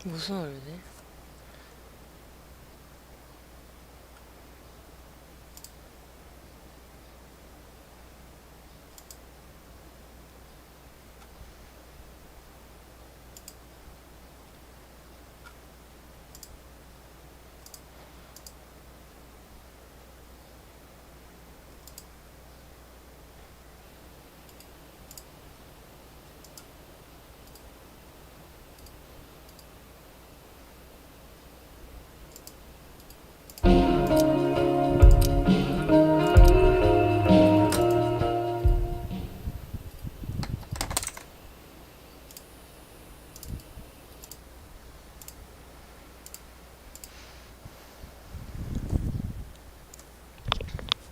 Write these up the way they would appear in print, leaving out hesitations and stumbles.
무슨 원래?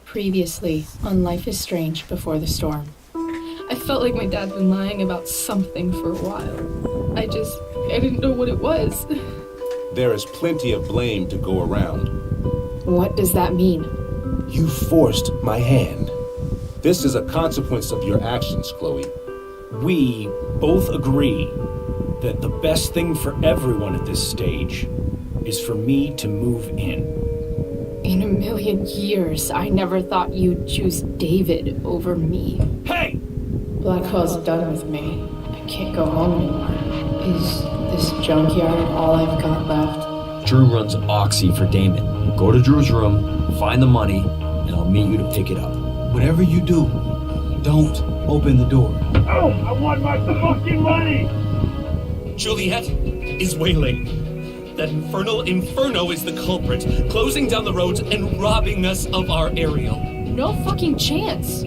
Previously on Life is Strange Before the Storm. I felt like my dad'd been lying about something for a while. I didn't know what it was. There is plenty of blame to go around. What does that mean? You forced my hand. This is a consequence of your actions, Chloe. We both agree that the best thing for everyone at this stage is for me to move in. In a million years, I never thought you'd choose David over me. Hey! Blackwell's done with me. I can't go home anymore. Is this junkyard all I've got left? Drew runs Oxy for Damon. Go to Drew's room, find the money, and I'll meet you to pick it up. Whatever you do, don't open the door. Oh, I want my fucking money! Juliet is wailing. That infernal inferno is the culprit, closing down the roads and robbing us of our aerial. No fucking chance.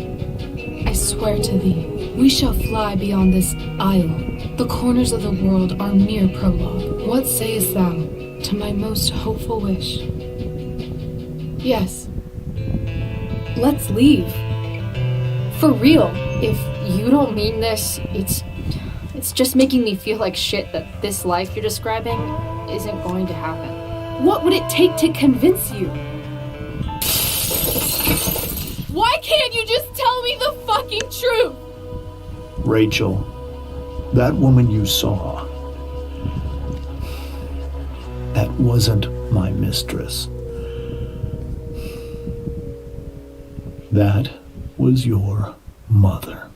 I swear to thee, we shall fly beyond this isle. The corners of the world are mere prologue. What sayest thou to my most hopeful wish? Yes. Let's leave. For real. If you don't mean this, it's just making me feel like shit that this life you're describing isn't going to happen. What would it take to convince you? Why can't you just tell me the fucking truth? Rachel, that woman you saw, that wasn't my mistress. That was your mother.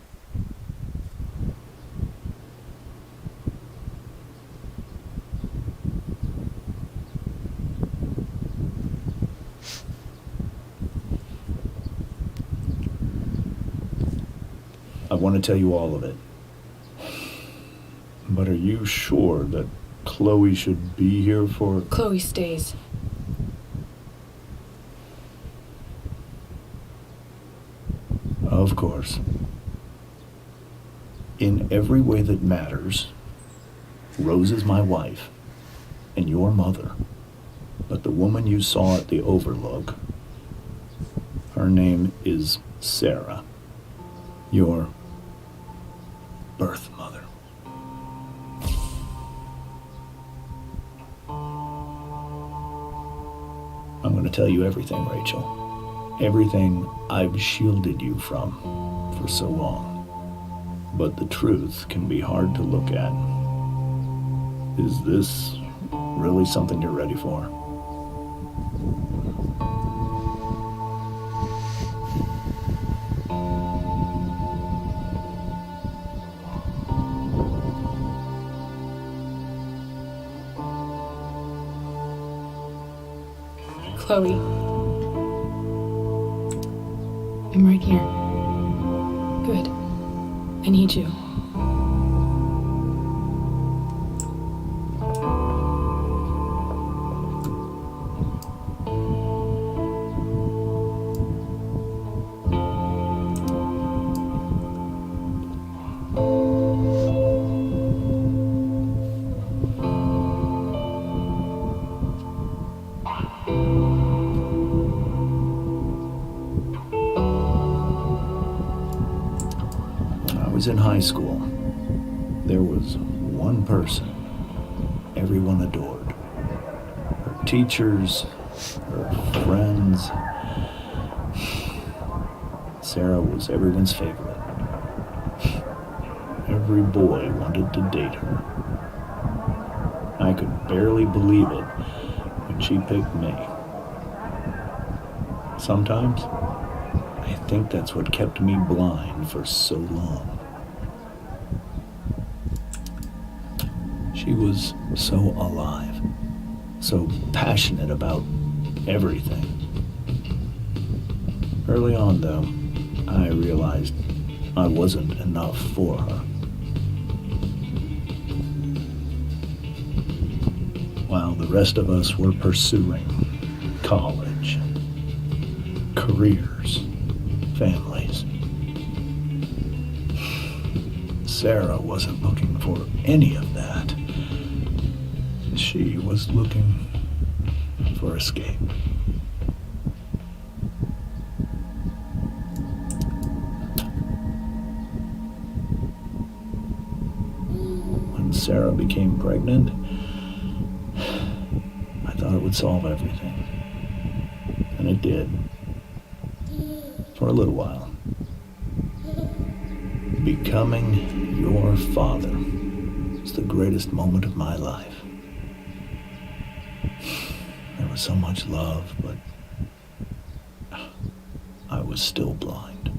I want to tell you all of it. But are you sure that Chloe should be here for... Chloe stays. Of course. In every way that matters, Rose is my wife and your mother. But the woman you saw at the Overlook, her name is Sarah. Your birth mother. I'm going to tell you everything, Rachel. Everything I've shielded you from for so long. But the truth can be hard to look at. Is this really something you're ready for? Chloe. I'm right here. Good. I need you. In high school, there was one person everyone adored. Her teachers, her friends. Sarah was everyone's favorite. Every boy wanted to date her. I could barely believe it when she picked me. Sometimes, I think that's what kept me blind for so long. She was so alive, so passionate about everything. Early on, though, I realized I wasn't enough for her. While the rest of us were pursuing college, careers, families, Sarah wasn't looking for any of that. She was looking for escape. When Sarah became pregnant, I thought it would solve everything. And it did. For a little while. Becoming your father was the greatest moment of my life. There was so much love, but I was still blind.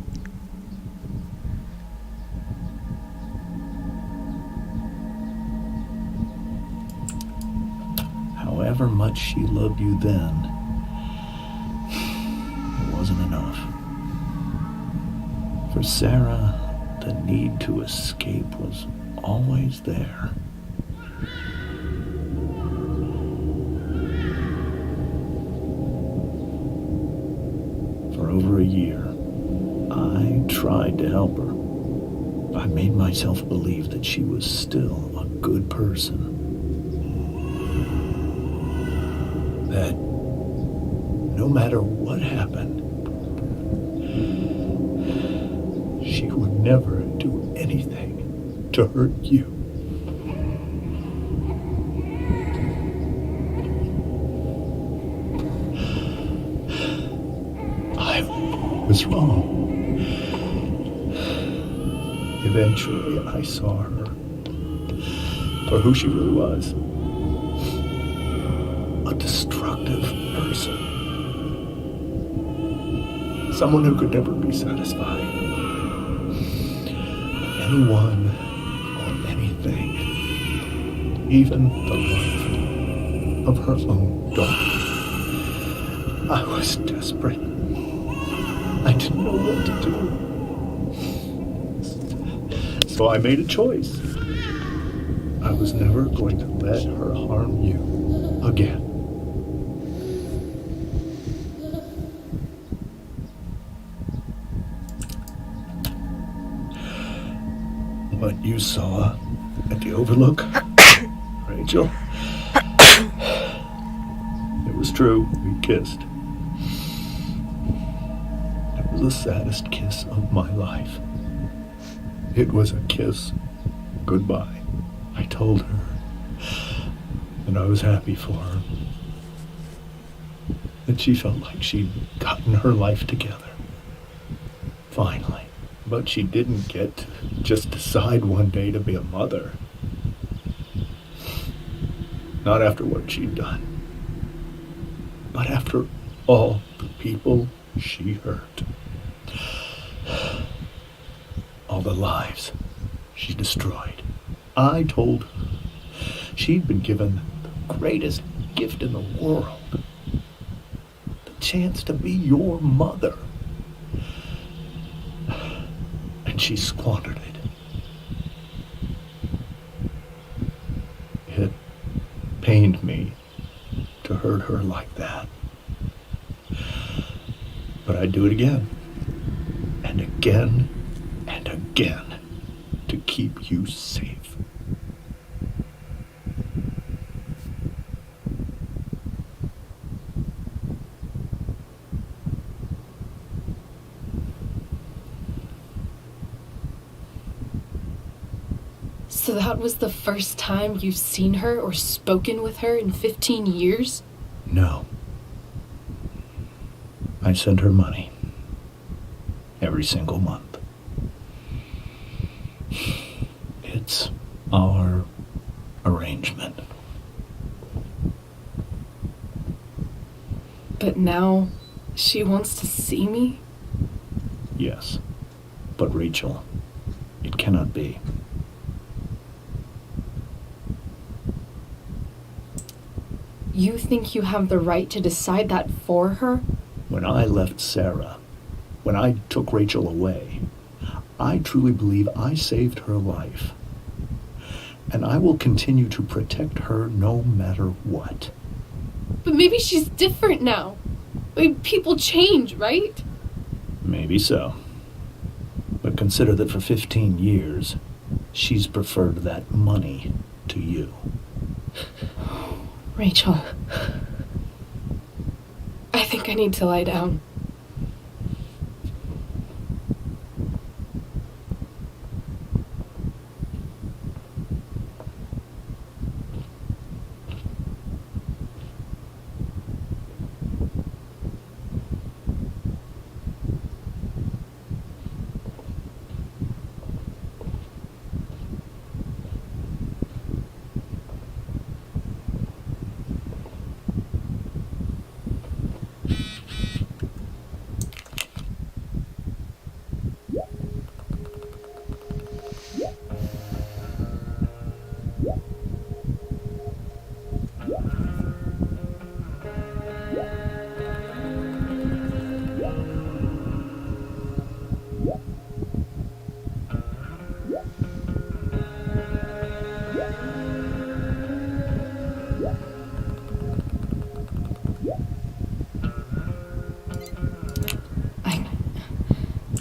However much she loved you then, it wasn't enough. For Sarah, the need to escape was always there. For over a year, I tried to help her. I made myself believe that she was still a good person. That no matter what happened, she would never do anything to hurt you. I was wrong. Eventually, I saw her for who she really was. A destructive person. Someone who could never be satisfied. Anyone or anything. Even the life of her own daughter. I was desperate. I didn't know what to do. So I made a choice. I was never going to let her harm you again. What you saw at the Overlook, Rachel, it was true. We kissed. It was the saddest kiss of my life. It was a kiss goodbye. I told her that I was happy for her. That she felt like she'd gotten her life together. Finally. But she didn't get to just decide one day to be a mother. Not after what she'd done. But after all the people she hurt. All the lives she destroyed. I told her she'd been given the greatest gift in the world. The chance to be your mother. And she squandered it. It pained me to hurt her like that. But I'd do it again. And again. And again. To keep you safe. So that was the first time you've seen her or spoken with her in 15 years? No. I sent her money. Every single month. It's our arrangement. But now she wants to see me? Yes. But Rachel, it cannot be. You think you have the right to decide that for her? When I left Sarah, when I took Rachel away, I truly believe I saved her life. And I will continue to protect her no matter what. But maybe she's different now. I mean, people change, right? Maybe so. But consider that for 15 years, she's preferred that money to you. Rachel, I think I need to lie down.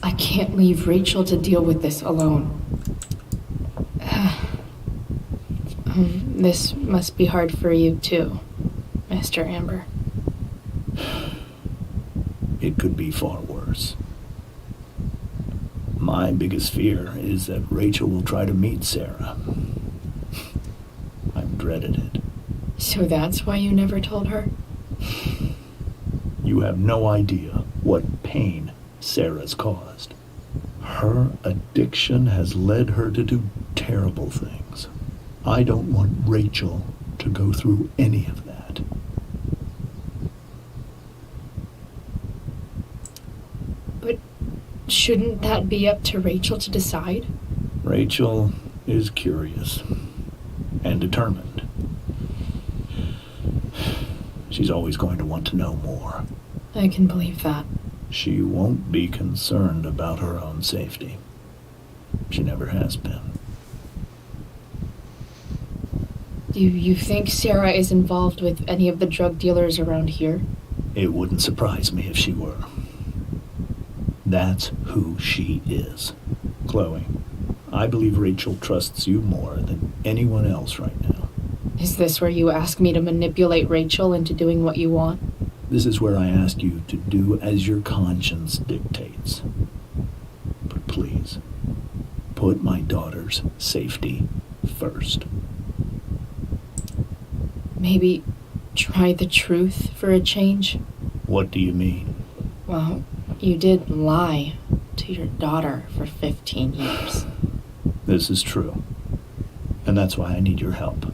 I can't leave Rachel to deal with this alone. This must be hard for you too, Mr. Amber. It could be far worse. My biggest fear is that Rachel will try to meet Sarah. I've dreaded it. So that's why you never told her? You have no idea what pain Sarah's caused. Her addiction has led her to do terrible things. I don't want Rachel to go through any of that. But shouldn't that be up to Rachel to decide? Rachel is curious and determined. She's always going to want to know more. I can believe that. She won't be concerned about her own safety. She never has been. Do you think Sarah is involved with any of the drug dealers around here? It wouldn't surprise me if she were. That's who she is. Chloe, I believe Rachel trusts you more than anyone else right now. Is this where you ask me to manipulate Rachel into doing what you want? This is where I ask you to do as your conscience dictates. But please, put my daughter's safety first. Maybe try the truth for a change? What do you mean? Well, you did lie to your daughter for 15 years. This is true. And that's why I need your help.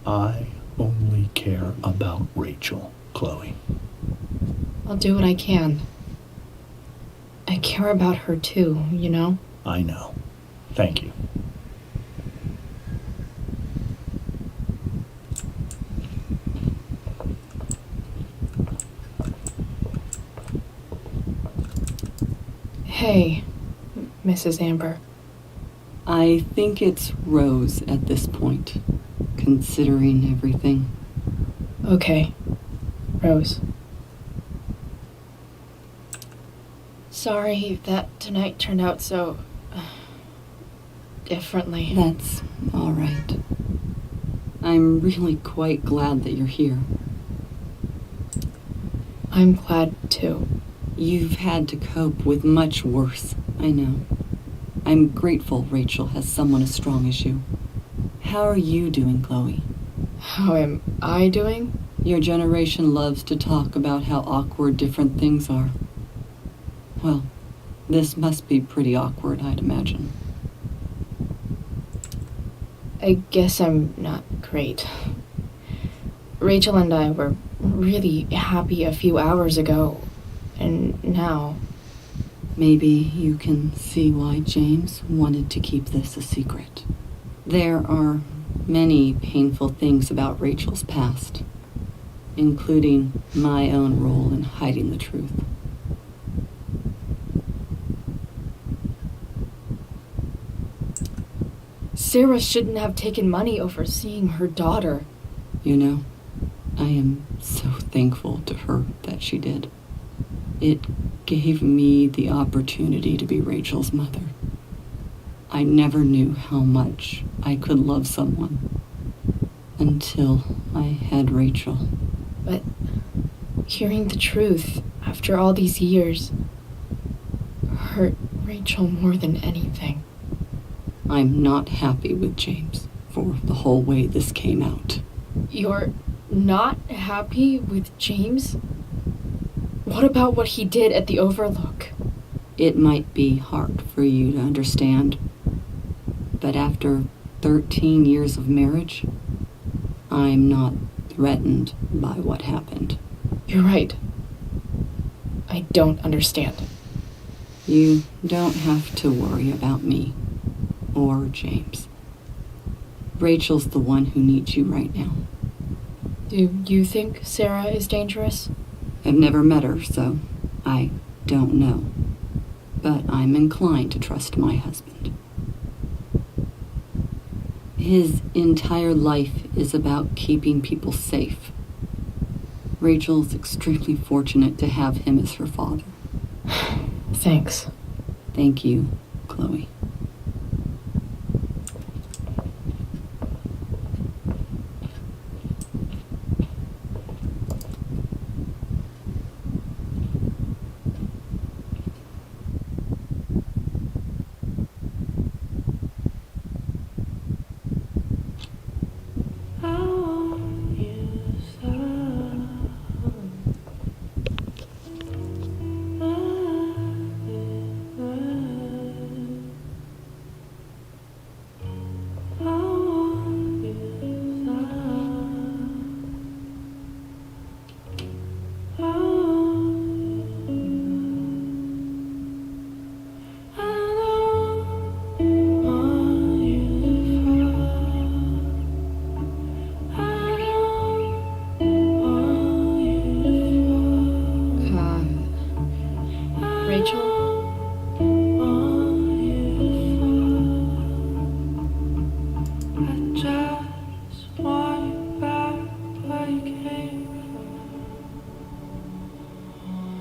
I only care about Rachel, Chloe. I'll do what I can. I care about her too, you know? I know. Thank you. Hey, Mrs. Amber. I think it's Rose at this point, considering everything. Okay, Rose. Sorry that tonight turned out so differently. That's all right. I'm really quite glad that you're here. I'm glad too. You've had to cope with much worse, I know. I'm grateful Rachel has someone as strong as you. How are you doing, Chloe? How am I doing? Your generation loves to talk about how awkward different things are. Well, this must be pretty awkward, I'd imagine. I guess I'm not great. Rachel and I were really happy a few hours ago, and now... Maybe you can see why James wanted to keep this a secret. There are many painful things about Rachel's past, including my own role in hiding the truth. Sarah shouldn't have taken money over seeing her daughter. You know, I am so thankful to her that she did. It gave me the opportunity to be Rachel's mother. I never knew how much I could love someone until I had Rachel. But hearing the truth after all these years hurt Rachel more than anything. I'm not happy with James for the whole way this came out. You're not happy with James? What about what he did at the Overlook? It might be hard for you to understand, but after 13 years of marriage, I'm not threatened by what happened. You're right. I don't understand. You don't have to worry about me or James. Rachel's the one who needs you right now. Do you think Sarah is dangerous? I've never met her, so I don't know. But I'm inclined to trust my husband. His entire life is about keeping people safe. Rachel's extremely fortunate to have him as her father. Thanks. Thank you, Chloe.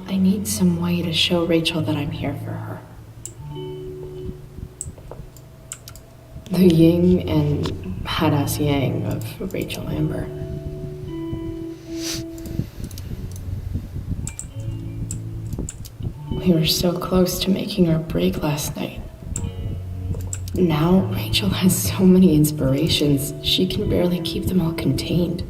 I need some way to show Rachel that I'm here for her. The yin and badass yang of Rachel Amber. We were so close to making our break last night. Now Rachel has so many inspirations, she can barely keep them all contained.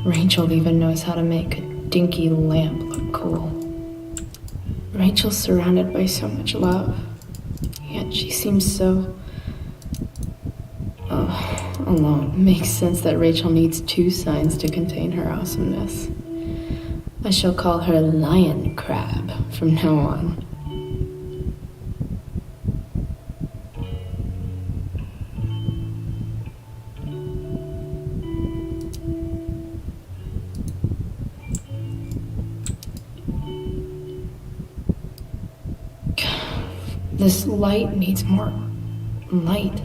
Rachel even knows how to make a dinky lamp look cool. Rachel's surrounded by so much love, yet she seems so... alone. Makes sense that Rachel needs two signs to contain her awesomeness. I shall call her Lion Crab from now on. This light needs more light.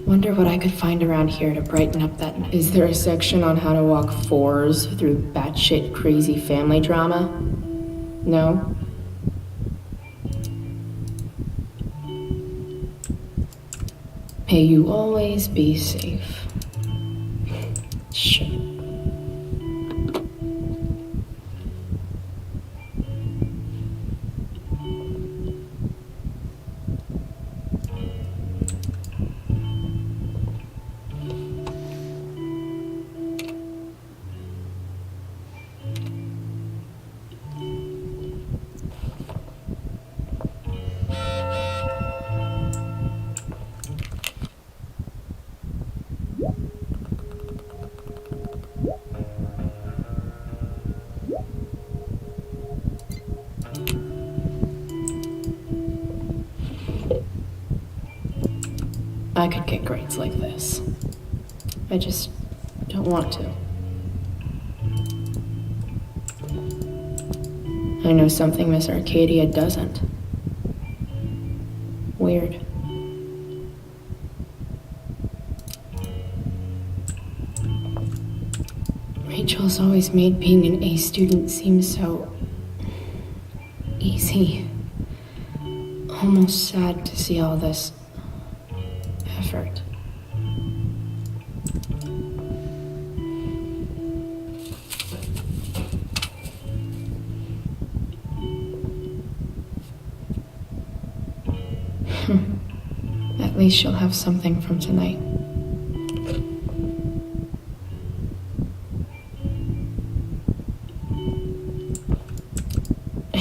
Wonder what I could find around here to brighten up that night. Is there a section on how to walk fours through batshit crazy family drama? No? May you always be safe. Sure. I could get grades like this. I just don't want to. I know something Miss Arcadia doesn't. Weird. Rachel's always made being an A student seem so easy. Almost sad to see all this effort. At least she'll have something from tonight.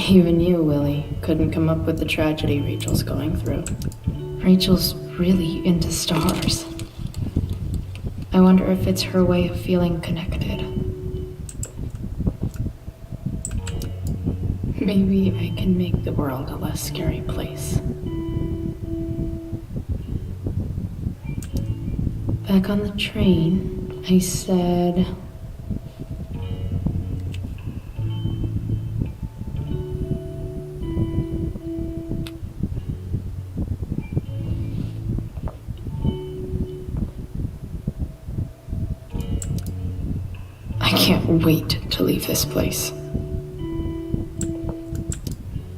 Even you, Willie, couldn't come up with the tragedy Rachel's going through. Rachel's really into stars. I wonder if it's her way of feeling connected. Maybe I can make the world a less scary place. Back on the train, I said... I can't wait to leave this place.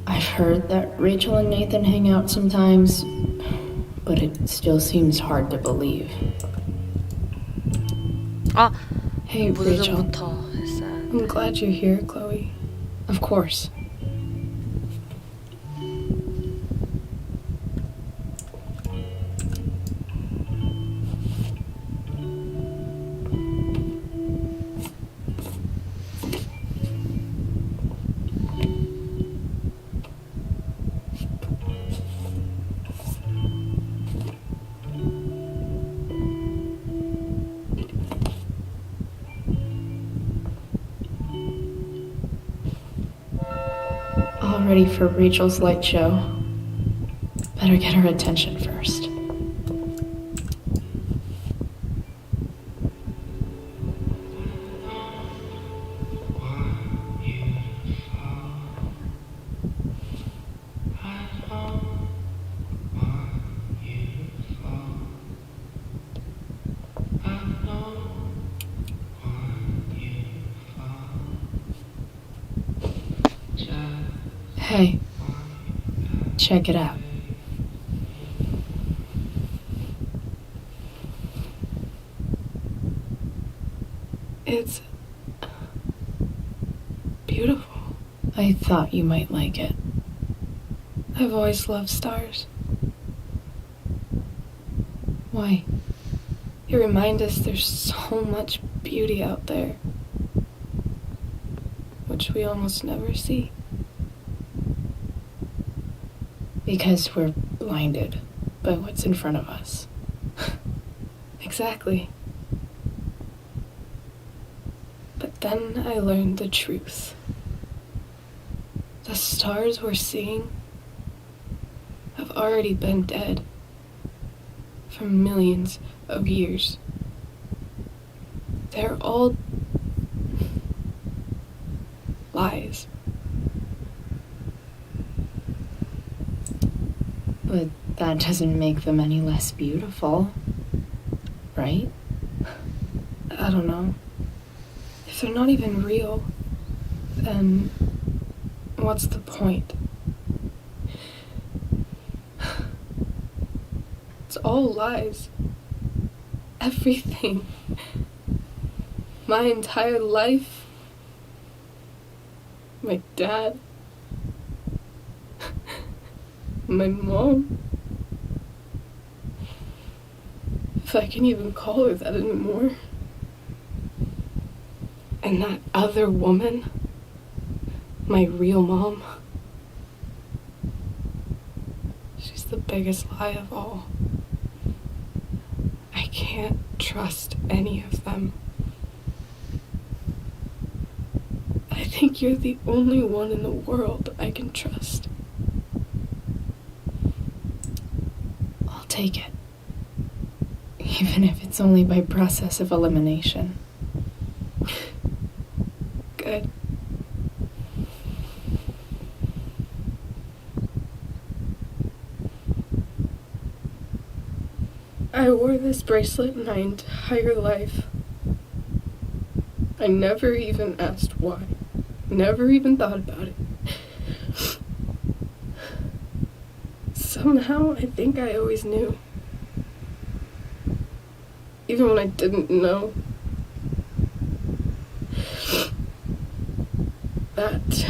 I've heard that Rachel and Nathan hang out sometimes, but it still seems hard to believe. 아, Hey, Rachel. 모두전부터 했어야 돼. I'm glad you're here, Chloe. Of course. All ready for Rachel's light show. Better get her attention first. Hey, check it out. It's beautiful. I thought you might like it. I've always loved stars. Why? You remind us there's so much beauty out there, which we almost never see. Because we're blinded by what's in front of us. Exactly. But then I learned the truth. The stars we're seeing have already been dead for millions of years. They're all lies. But that doesn't make them any less beautiful, right? I don't know. If they're not even real, then what's the point? It's all lies. Everything. My entire life. My dad. My mom. If I can even call her that anymore. And that other woman, my real mom, she's the biggest lie of all. I can't trust any of them. I think you're the only one in the world I can trust. I'll take it. Even if it's only by process of elimination. Good. I wore this bracelet my entire life. I never even asked why. Never even thought about it. Somehow, I think I always knew. Even when I didn't know. That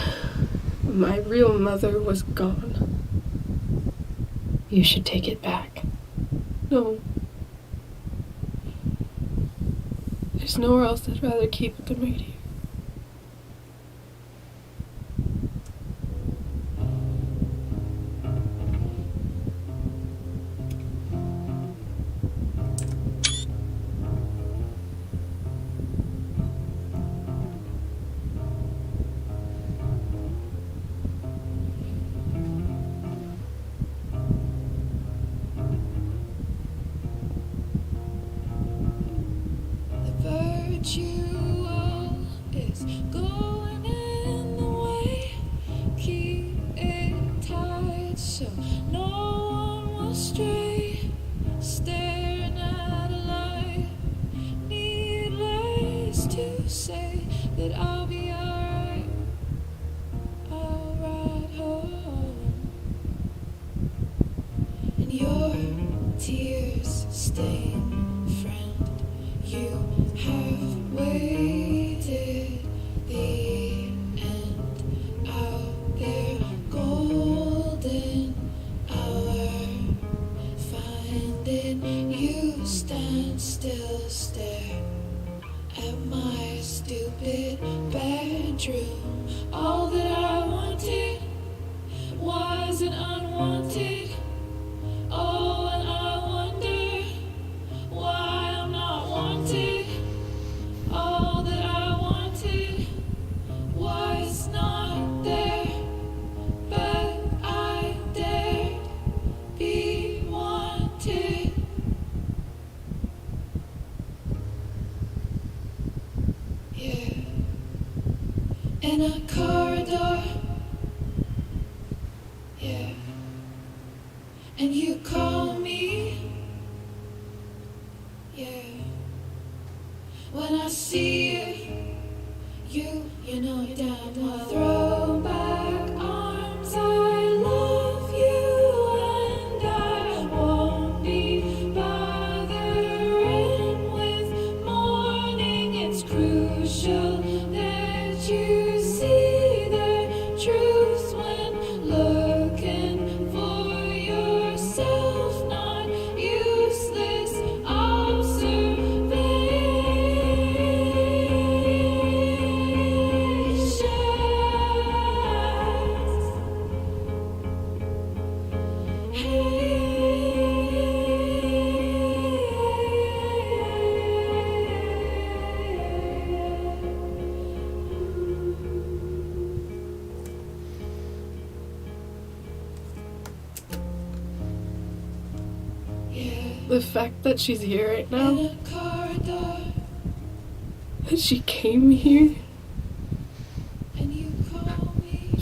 my real mother was gone. You should take it back. No. There's nowhere else I'd rather keep it than right here. Virtual is going in the way. Keep it tight so no one will stray. Staring at a light. Needless to say that I'll be alright. I'll ride home. And your tears stain friend. You have waited the end out there, golden hour. Finding you stand still, stare at my stupid bedroom. All that I wanted wasn't unwanted. Oh, and I wonder why I'm not wanted. All that I wanted was not there, but I dared be wanted. Yeah, in a corridor. Yeah, and you call me. Yeah. When I see you know you're down my throw back arms. I love you and I won't be bothering with mourning. It's crucial that you see the truth when looking for yourself, not useless The fact that she's here right now, that she came here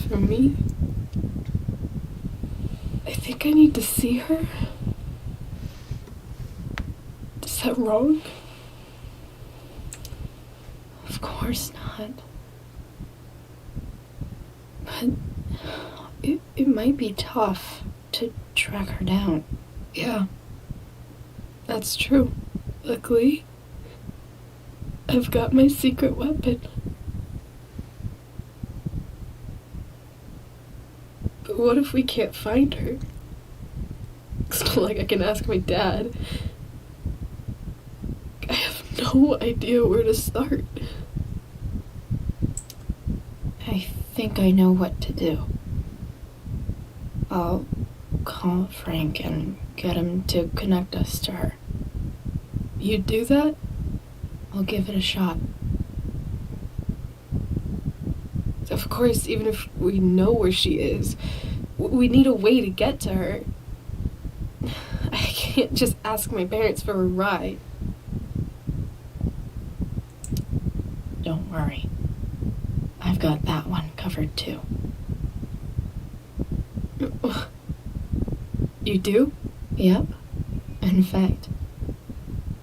for me, I think I need to see her. Is that wrong? Of course not. But it might be tough to track her down. Yeah. That's true. Luckily, I've got my secret weapon. But what if we can't find her? It's not like I can ask my dad. I have no idea where to start. I think I know what to do. I'll call Frank and get him to connect us to her. You'd do that? I'll give it a shot. Of course, even if we know where she is, we need a way to get to her. I can't just ask my parents for a ride. Don't worry. I've got that one covered too. You do? Yep. In fact,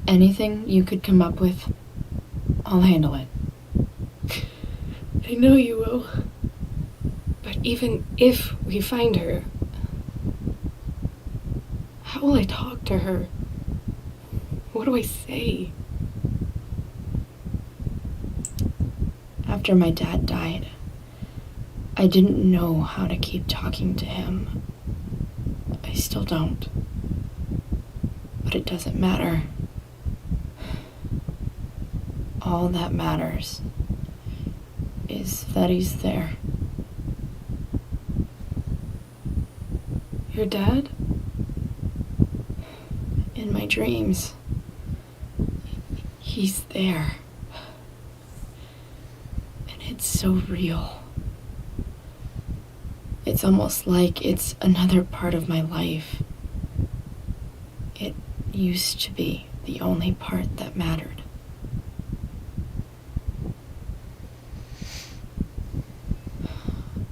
anything you could come up with, I'll handle it. I know you will. But even if we find her, how will I talk to her? What do I say? After my dad died, I didn't know how to keep talking to him. I still don't. But it doesn't matter. All that matters is that he's there. Your dad? In my dreams. He's there. And it's so real. It's almost like it's another part of my life. It used to be the only part that mattered.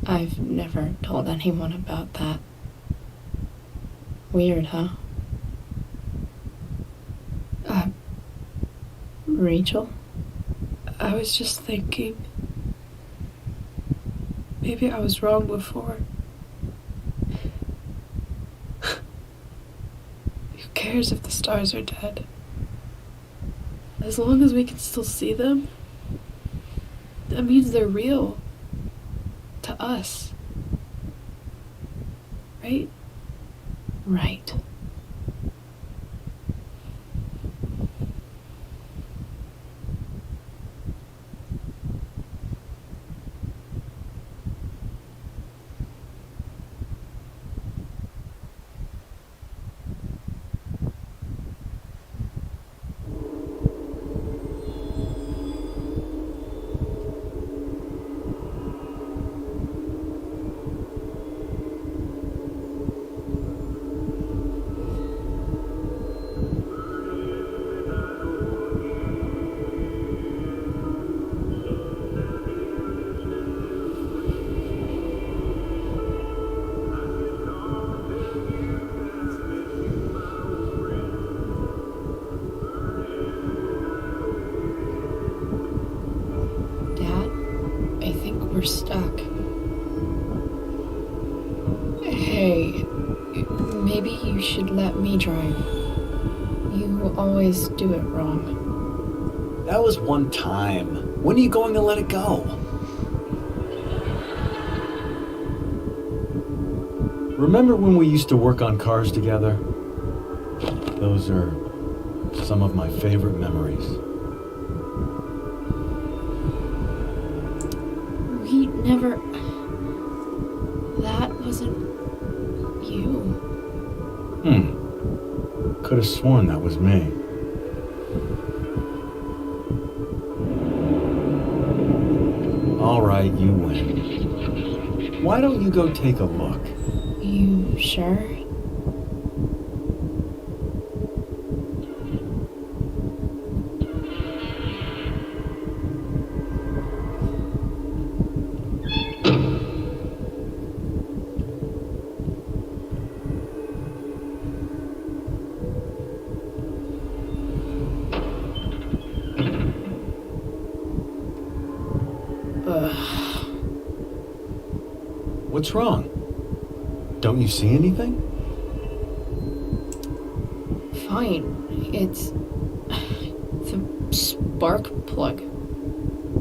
I've never told anyone about that. Weird, huh? Rachel? I was just thinking. Maybe I was wrong before. Who cares if the stars are dead? As long as we can still see them, that means they're real. To us. Right? Right. We're stuck. Hey, maybe you should let me drive. You always do it wrong. That was one time. When are you going to let it go? Remember when we used to work on cars together? Those are some of my favorite memories. We never... That wasn't you. Could have sworn that was me. All right, you win. Why don't you go take a look? You sure? What's wrong? Don't you see anything? Fine. It's the spark plug.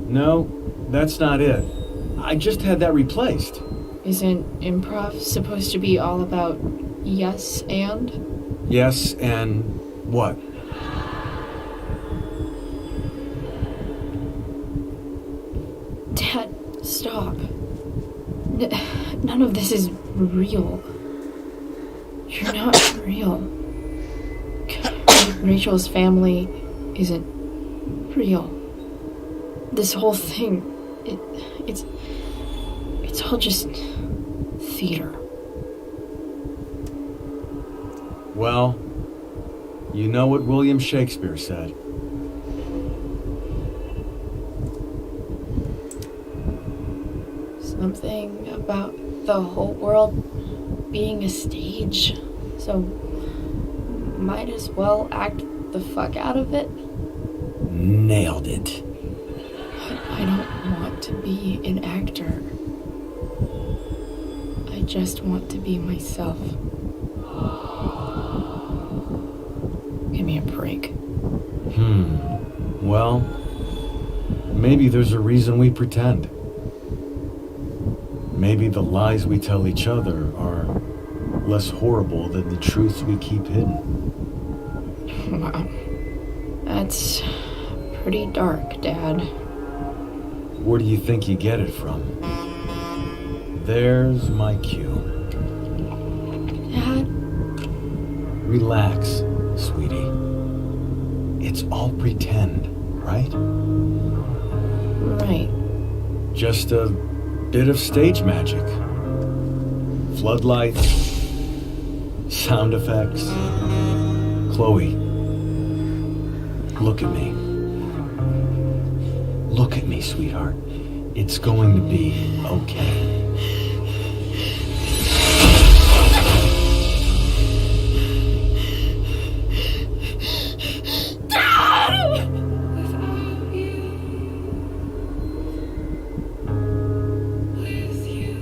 No, that's not it. I just had that replaced. Isn't improv supposed to be all about yes and? Yes, and what? Dad, stop. None of this is real. You're not real. Rachel's family isn't real. This whole thing, it's all just theater. Well, You know what William Shakespeare said. Something about the whole world being a stage. So, might as well act the fuck out of it. Nailed it. I don't want to be an actor. I just want to be myself. Give me a break. Well, maybe there's a reason we pretend. Maybe the lies we tell each other are less horrible than the truths we keep hidden. Wow. That's pretty dark, Dad. Where do you think you get it from? There's my cue. Dad? Relax, sweetie. It's all pretend, right? Right. Just a bit of stage magic. Floodlights, sound effects. Chloe, look at me. Look at me, sweetheart. It's going to be okay. Without you, with you.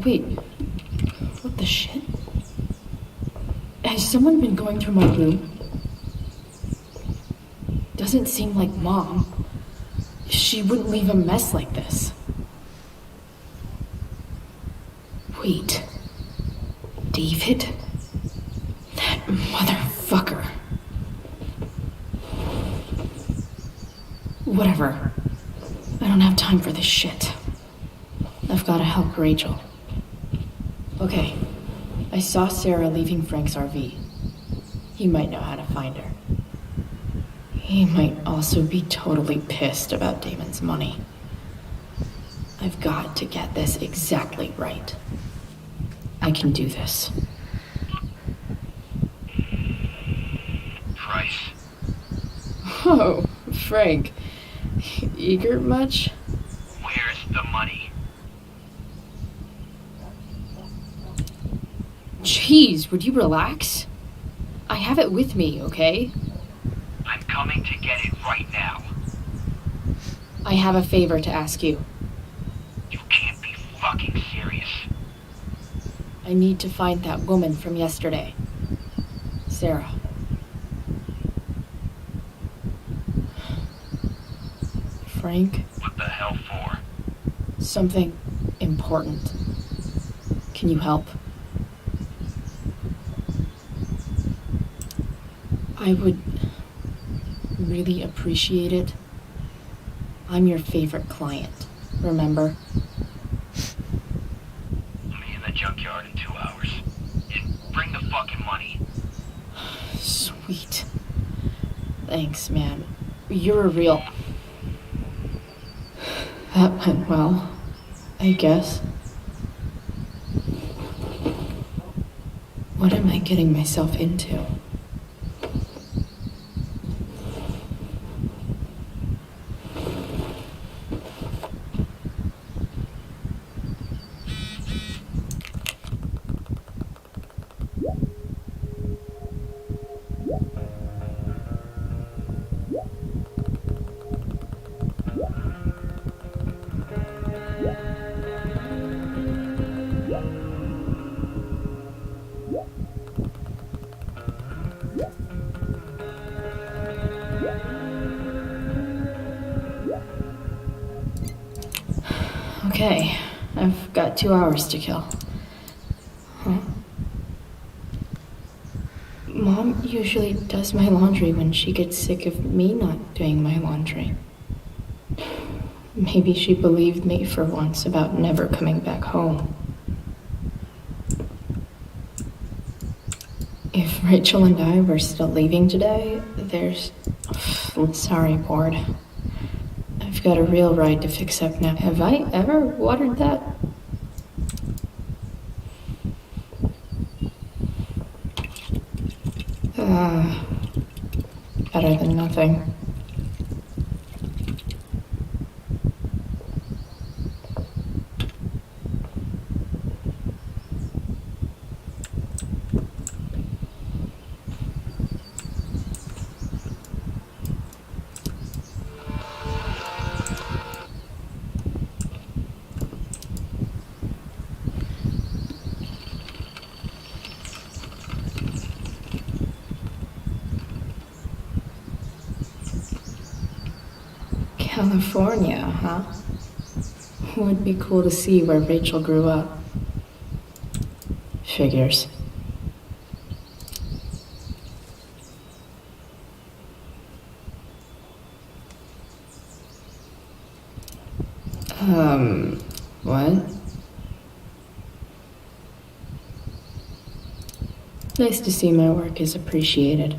Wait. What the shit? Has someone been going through my room? Doesn't seem like Mom. She wouldn't leave a mess like this. Wait. David? That motherfucker. Whatever. I don't have time for this shit. I've got to help Rachel. Okay. I saw Sarah leaving Frank's RV. He might know how to find her. He might also be totally pissed about Damon's money. I've got to get this exactly right. I can do this. Price. Oh, Frank. Eager much? Where's the money? Jeez, would you relax? I have it with me, okay? I'm coming to get it right now. I have a favor to ask you. You can't be fucking serious. I need to find that woman from yesterday. Sarah. Frank? What the hell for? Something important. Can you help? I would really appreciate it. I'm your favorite client, remember? I'll be in the junkyard in 2 hours. And bring the fucking money. Sweet. Thanks, man. You're a real... That went well, I guess. What am I getting myself into? Okay, I've got 2 hours to kill. Huh? usually does my laundry when she gets sick of me not doing my laundry. Maybe she believed me for once about never coming back home. If Rachel and I were still leaving today, Sorry, board. I've got a real right to fix up now. Have I ever watered that? Better than nothing. California, huh? Would be cool to see where Rachel grew up. Figures. What? Nice to see my work is appreciated.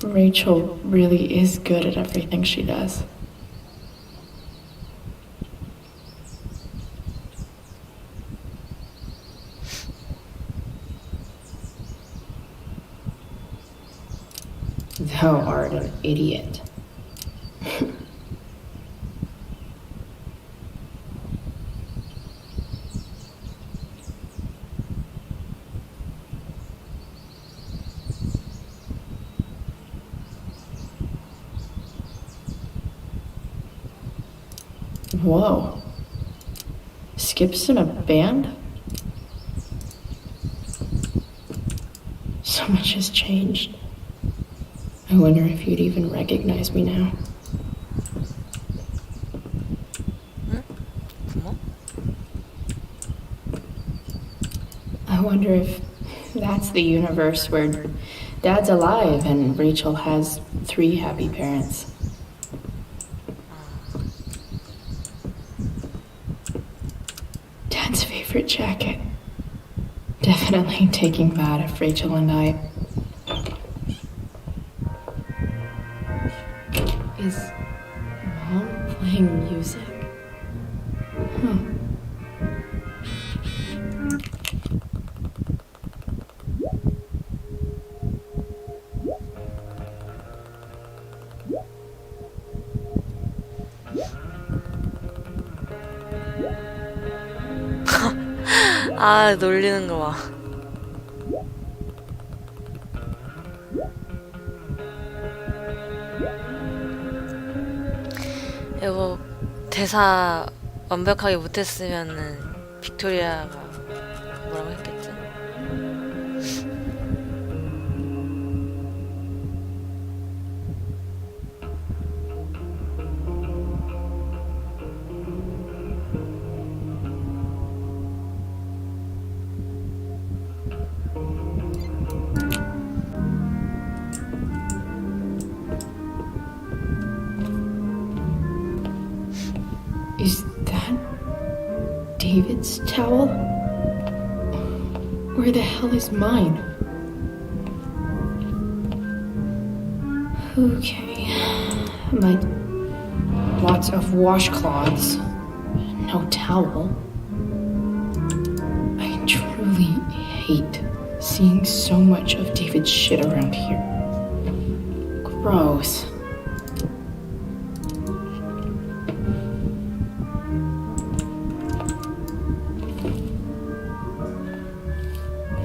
Rachel really is good at everything she does. Thou art an idiot. Whoa. Skip's in a band? So much has changed. I wonder if you'd even recognize me now. I wonder if that's the universe where Dad's alive and Rachel has 3 happy parents. Dad's favorite jacket. Definitely taking that if Rachel and I... Is Mom playing music? Huh. 아, 놀리는 거 봐. 이거 대사 완벽하게 못했으면은 빅토리아가 뭐라고 했겠지? Is that David's towel? Where the hell is mine? Okay. Lots of washcloths. No towel. I truly hate seeing so much of David's shit around here. Gross.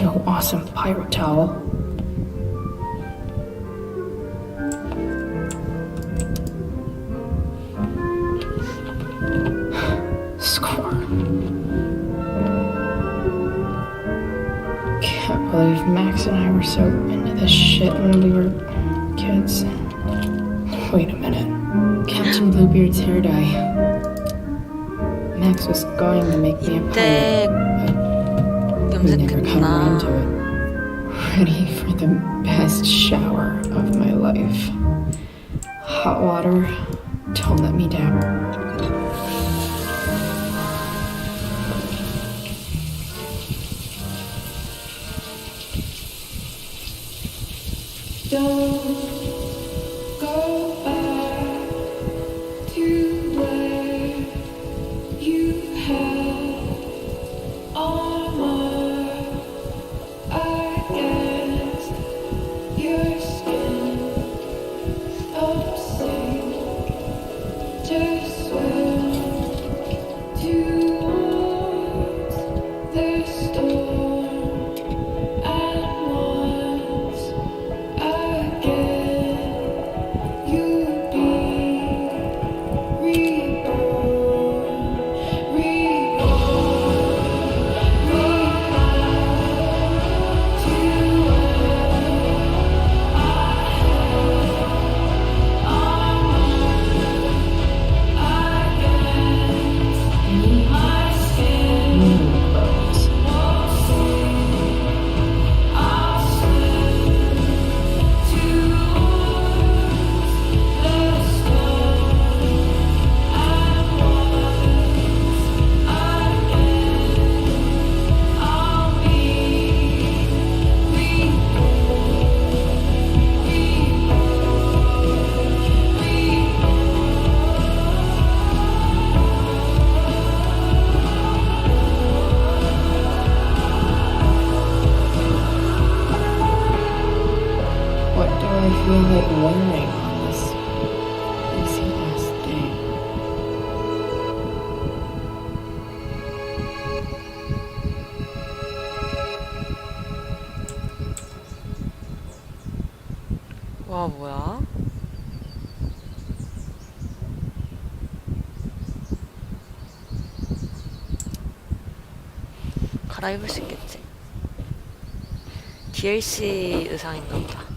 No awesome pirate towel. Score. Can't believe Max and I were so into this shit when we were kids. Wait a minute. Can't mentioned Bluebeard's hair dye. Max was going to make me a 이때 pilot, but we never got around to 염색했구나. it. Ready for the best shower of my life. Hot water, don't let me down. Don't go back to where you had armor against your skin. Obscene, just swim towards the storm and once again you'll be reborn, What do I feel like wearing on this easy last day? 와, 뭐야? 갈아입을 수 있겠지? DLC 의상인가 보다.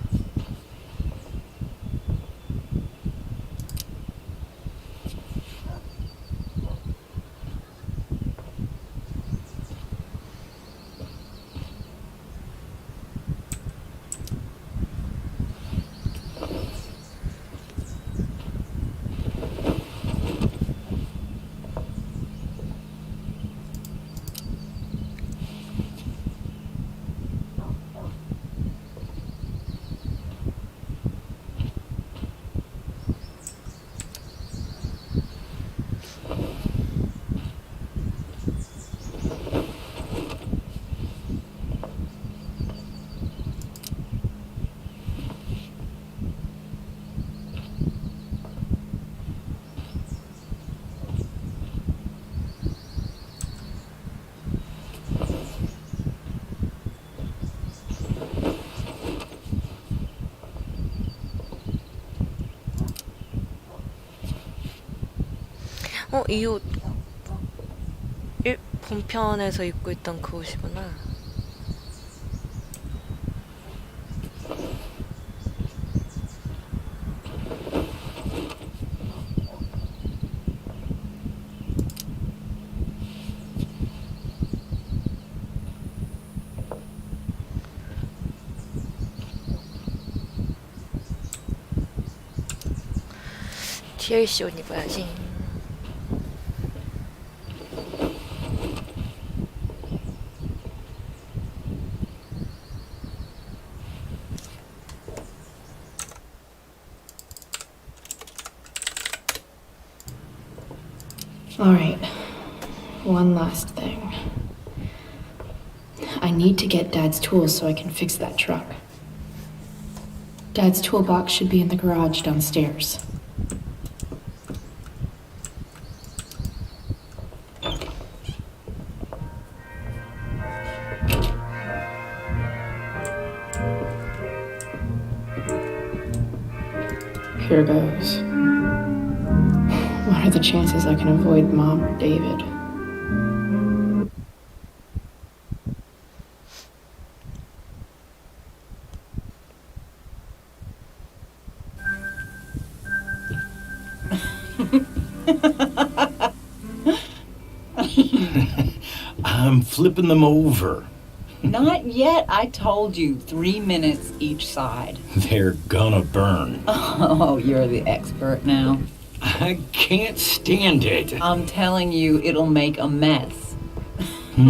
이 옷 본편에서 입고 있던 그 옷이구나. DLC 옷 입어야지. All right, one last thing. I need to get Dad's tools so I can fix that truck. Dad's toolbox should be in the garage downstairs. Here goes. What are the chances I can avoid Mom or David? I'm flipping them over. Not yet. I told you 3 minutes each side. They're gonna burn. Oh, you're the expert now. I can't stand it. I'm telling you, it'll make a mess. You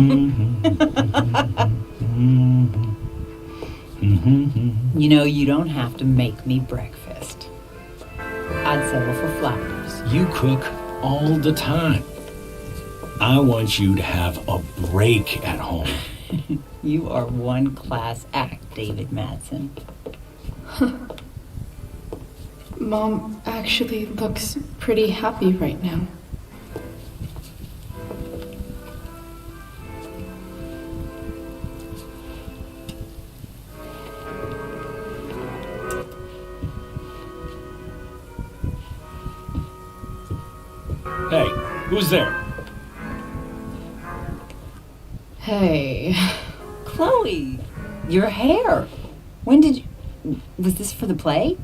know, you don't have to make me breakfast. I'd settle for flowers. You cook all the time. I want you to have a break at home. You are one class act, David Madsen. Mom actually looks pretty happy right now. Hey, who's there? Hey. Chloe, your hair. When did you... Was this for the play?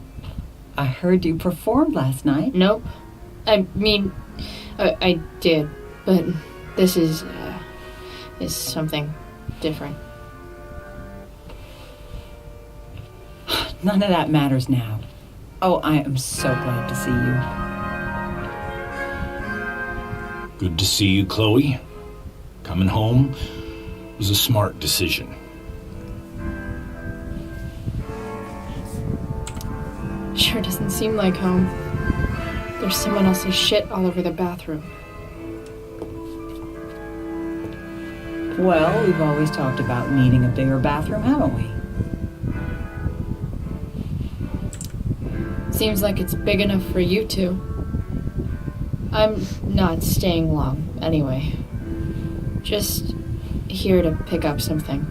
I heard you performed last night. Nope. I mean, I did, but this is something different. None of that matters now. Oh, I am so glad to see you. Good to see you, Chloe. Coming home was a smart decision. Sure doesn't seem like home. There's someone else's shit all over the bathroom. Well, we've always talked about needing a bigger bathroom, haven't we? Seems like it's big enough for you two. I'm not staying long, anyway. Just here to pick up something.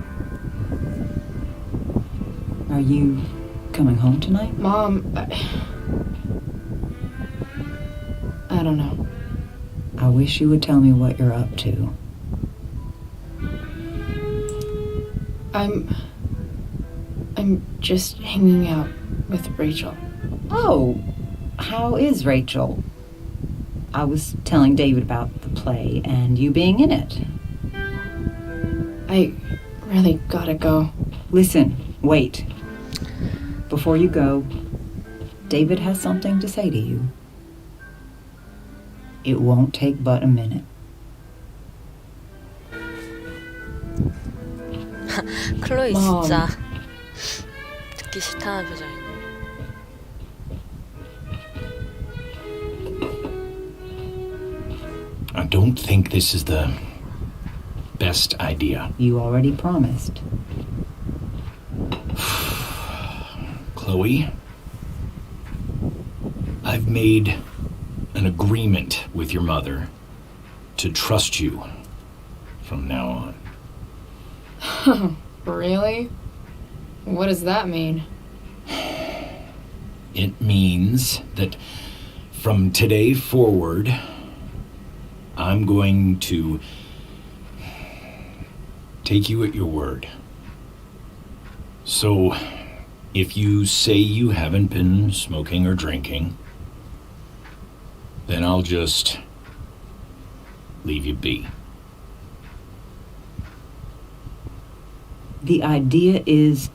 Are you coming home tonight? Mom, I don't know. I wish you would tell me what you're up to. I'm just hanging out with Rachel. Oh, how is Rachel? I was telling David about the play and you being in it. I really gotta go. Listen, wait. Before you go, David has something to say to you. It won't take but a minute. 클로이 Mom. 진짜 듣기 싫다는 표정이네. I don't think this is the best idea. You already promised. Chloe, I've made an agreement with your mother to trust you from now on. Really? What does that mean? It means that from today forward, I'm going to take you at your word. So, if you say you haven't been smoking or drinking, then I'll just leave you be. The idea is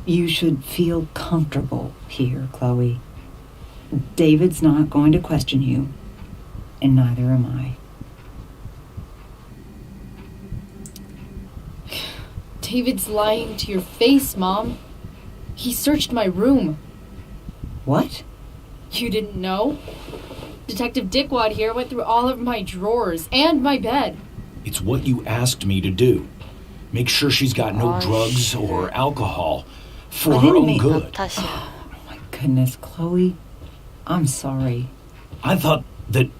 you should feel comfortable here, Chloe. David's not going to question you, and neither am I. David's lying to your face, Mom. He searched my room. What? You didn't know? Detective Dickwad here went through all of my drawers and my bed. It's what you asked me to do. Make sure she's got no drugs or alcohol for I her didn't own mean- good. 탓이야. Oh my goodness, Chloe. I'm sorry. I thought that...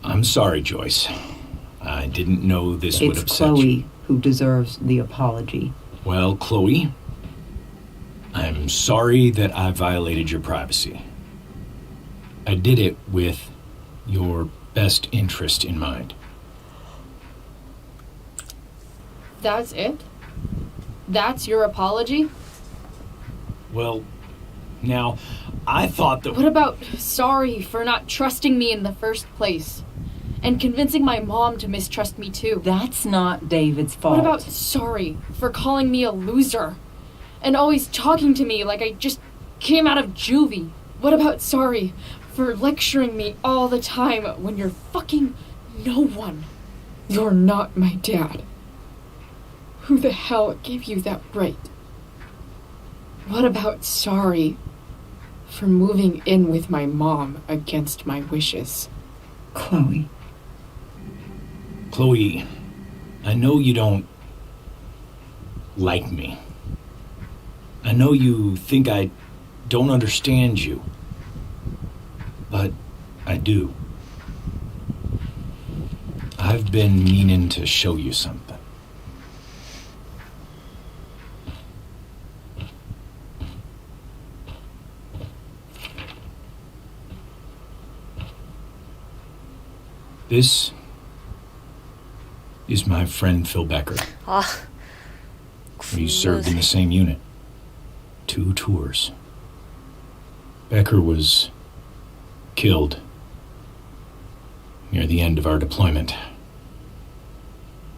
I'm sorry, Joyce. I didn't know this would It's upset you. Chloe who deserves the apology. Well, Chloe, I'm sorry that I violated your privacy. I did it with your best interest in mind. That's it? That's your apology? Well, now, I thought that... What about sorry for not trusting me in the first place? And convincing my mom to mistrust me too. That's not David's fault. What about sorry for calling me a loser? And always talking to me like I just came out of juvie? What about sorry for lecturing me all the time when you're fucking no one? You're not my dad. Who the hell gave you that right? What about sorry for moving in with my mom against my wishes? Chloe. Chloe, I know you don't like me. I know you think I don't understand you. But I do. I've been meaning to show you something. This is my friend Phil Becker. 아, We served in the same unit. 2 tours. Becker was killed near the end of our deployment.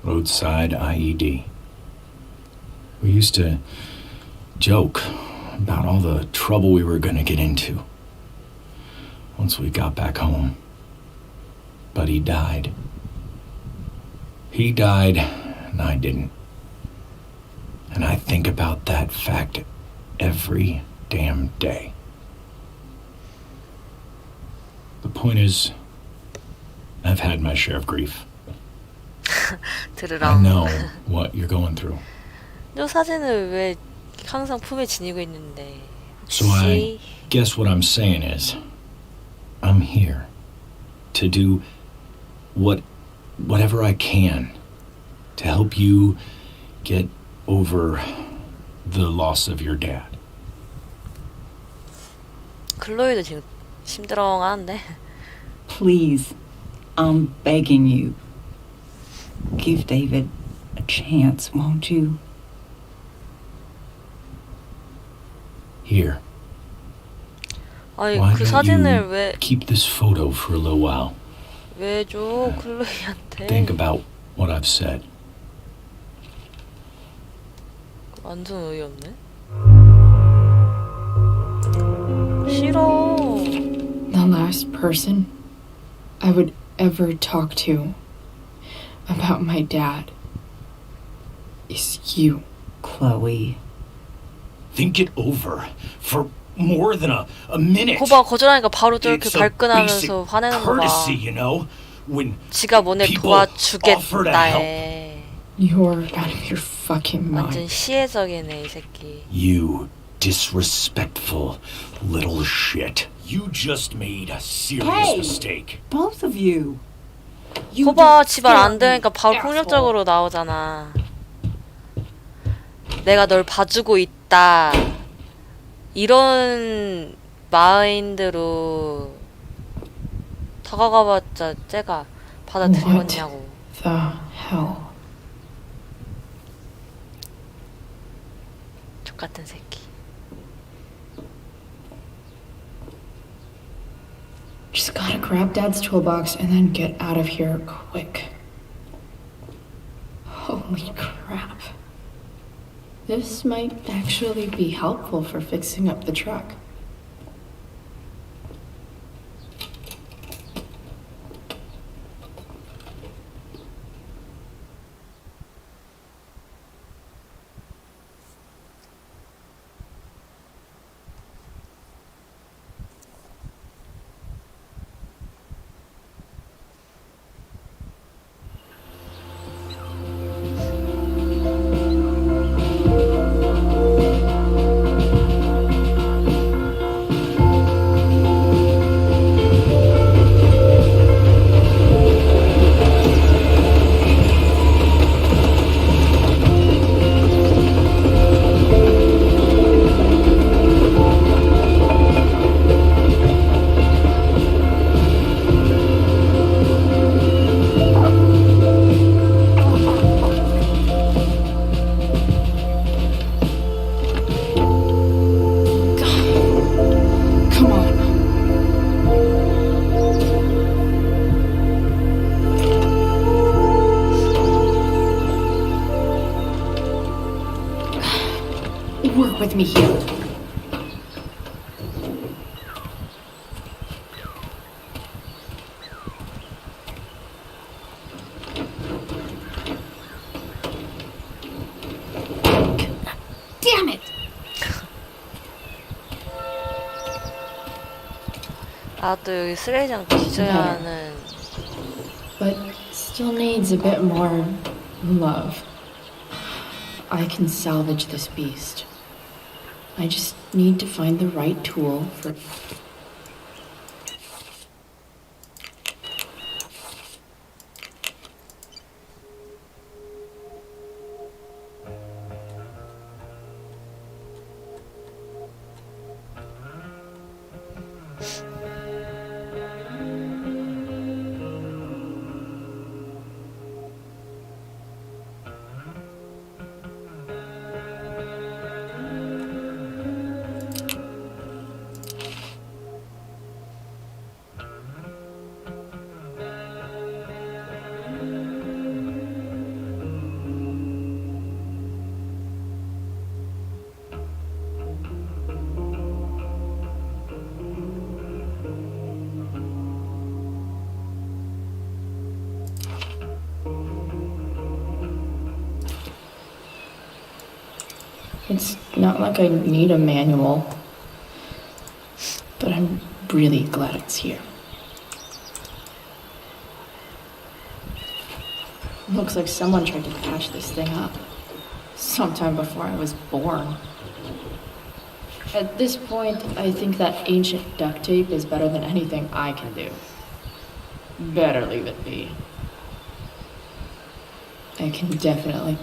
Roadside IED. We used to joke about all the trouble we were going to get into once we got back home. But he died. He died, and I didn't. And I think about that fact every damn day. The point is, I've had my share of grief. 들으라. I know what you're going through. 저 사진을 왜 항상 품에 지니고 있는데? So I guess what I'm saying is, I'm here to do whatever I can to help you get over the loss of your dad. 클로이도 지금 심드렁하는데. Please, I'm begging you. Give David a chance, won't you? Here. 아니 Why 그 don't 사진을 you 왜 keep this photo for a little while? 왜 줘 클로이한테? Think about what I've said. 완전 어이없네. 싫어. The last person I would ever talk to about my dad is you. Chloe. Think it over for more than a minute. 거봐 거절하니까 바로 저렇게 It's a 발끈하면서 basic 화내는 거 봐. courtesy, you know? When 지가 뭐네 people offer to 도와주겠다 help. 해. You're out of your fucking 완전 mind. 시혜적이네 이 새끼. You disrespectful little shit. You just made a serious Hey! mistake. Both of you. 거봐 지발 안 되니까 바로 폭력적으로 나오잖아. 내가 널 봐주고 있다. 이런 마인드로 다가가봤자 쟤가 받아들였냐고. The hell? 족같은 새끼. Just gotta grab Dad's toolbox and then get out of here quick. Holy crap. This might actually be helpful for fixing up the truck. with me here. Damn it! 아, 또 여기 쓰레기장 뒤져야 하는. But still needs a bit more love. I can salvage this beast. I just need to find the right tool for. It's not like I need a manual, but I'm really glad it's here. Looks like someone tried to patch this thing up sometime before I was born. At this point, I think that ancient duct tape is better than anything I can do. Better leave it be. I can definitely.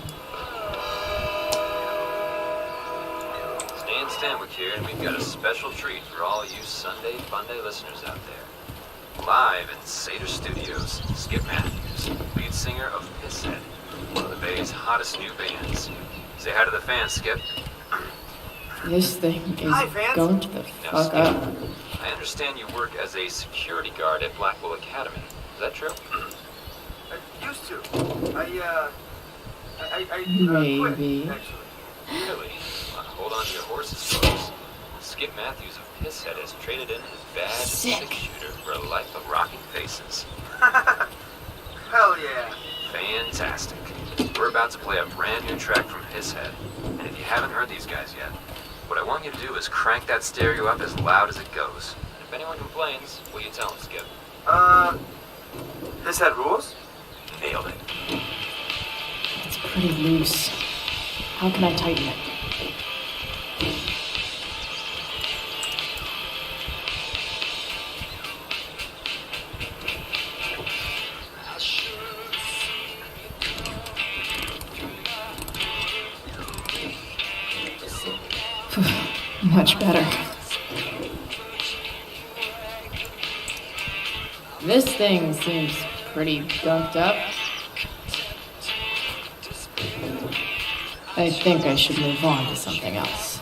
Stanwick here, and we've got a special treat for all you Sunday Funday listeners out there. Live in Seder Studios, Skip Matthews, lead singer of Pisshead, one of the Bay's hottest new bands. Say hi to the fans, Skip. This thing is going to the fuck up. I understand you work as a security guard at Blackwell Academy. Is that true? I used to. I Maybe. quit, actually. Really? Well, hold on to your horses, folks. Skip Matthews of Pisshead has traded in his badge six-shooter for a life of rocking faces. Hell yeah. Fantastic. We're about to play a brand new track from Pisshead. And if you haven't heard these guys yet, what I want you to do is crank that stereo up as loud as it goes. And if anyone complains, will you tell them, Skip? Pisshead rules? Nailed it. It's pretty loose. How can I tighten it? Much better. This thing seems pretty gunked up. I think I should move on to something else.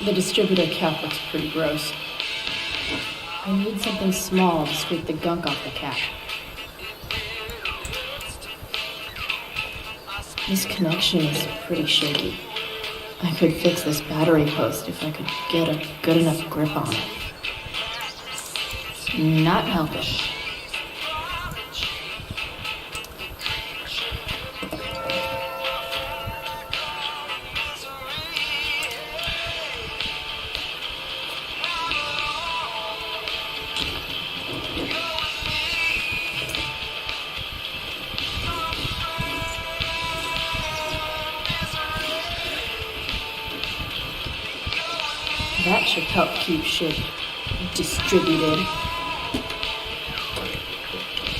The distributor cap looks pretty gross. I need something small to scrape the gunk off the cap. This connection is pretty shaky. I could fix this battery post if I could get a good enough grip on it. Not helping. That should help keep shit distributed.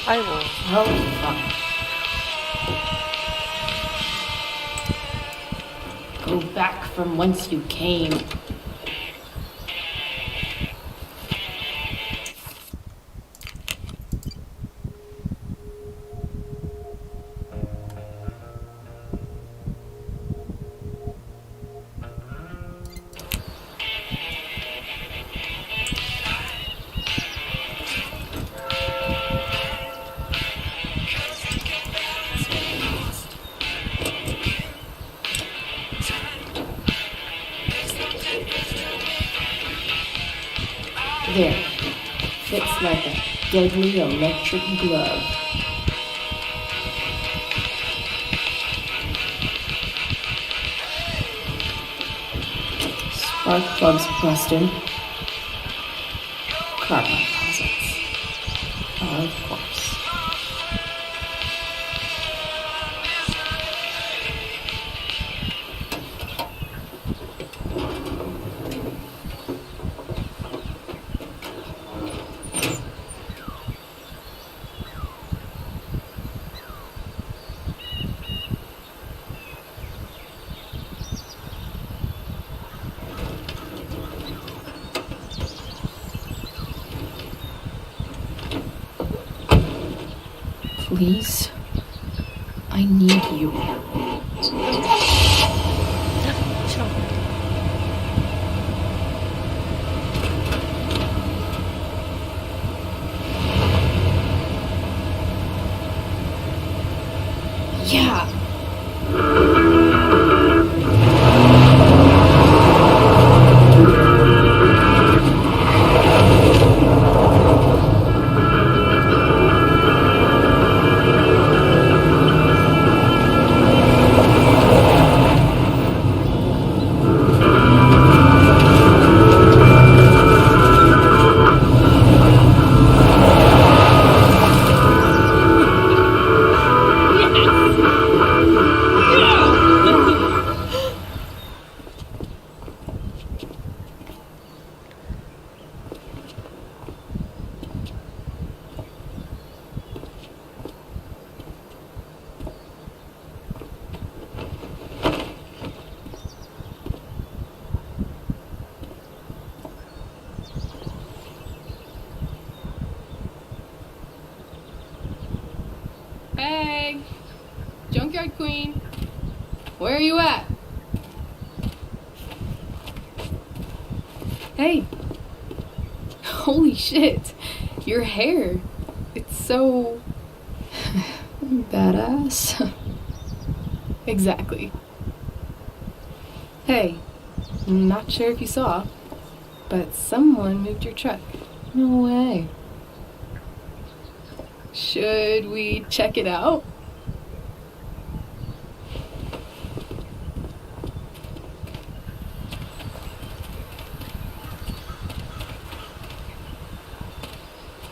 아이고. Oh, fuck. Go back from whence you came. There. Fits like a deadly electric glove. Spark plugs busted. Carbon deposits. Of course. Please, I need you. Yeah. Hey, Junkyard Queen, where are you at? Hey, holy shit, your hair, it's so badass. Exactly. Hey, not sure if you saw, but someone moved your truck. No way. Should we check it out?